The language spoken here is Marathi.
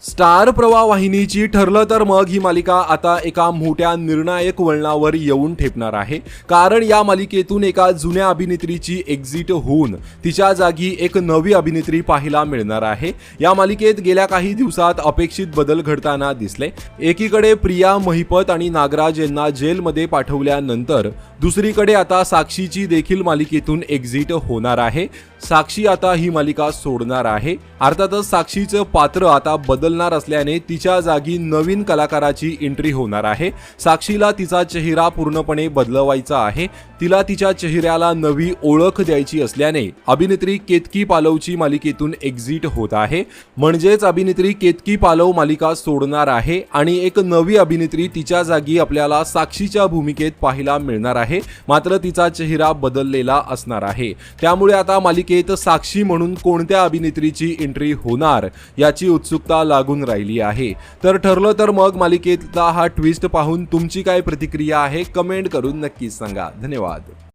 स्टार प्रवाह वाहिनीची ठरलं तर मग ही मालिका आता एका मोठ्या निर्णायक वळणावर येऊन ठेपणार आहे. कारण या मालिकेतून एका जुन्या अभिनेत्रीची एक्झिट होऊन तिच्या जागी एक नवी अभिनेत्री पाहायला मिळणार आहे. या मालिकेत गेल्या काही दिवसात अपेक्षित बदल घडताना दिसले. एकीकडे प्रिया महिपत आणि नागराज यांना जेलमध्ये पाठवल्यानंतर दुसरीकडे आता साक्षीची देखील मालिकेतून एक्झिट होणार आहे. साक्षी आता ही मालिका सोडणार आहे. अर्थातच साक्षीचं पात्र आता बदलणार असल्याने तिच्या जागी नवीन कलाकाराची एंट्री होणार आहे. साक्षीला तिचा चेहरा पूर्णपणे बदलवायचा आहे. तिला तिच्या चेहऱ्याला नवी ओळख द्यायची असल्याने अभिनेत्री केतकी पालवची मालिकेतून एक्झिट होत आहे. म्हणजेच अभिनेत्री केतकी पालव मालिका सोडणार आहे आणि एक नवी अभिनेत्री तिच्या जागी आपल्याला साक्षीच्या भूमिकेत पाहायला मिळणार आहे. मात्र तिचा चेहरा बदललेला असणार आहे. त्यामुळे आता मालिकेत साक्षी म्हणून कोणत्या अभिनेत्रीची एंट्री होणार याची उत्सुकता लागून राहिली आहे. तर ठरलं तर मग मालिकेतला हा ट्विस्ट पाहून तुमची काय प्रतिक्रिया आहे कमेंट करून नक्कीच सांगा. धन्यवाद.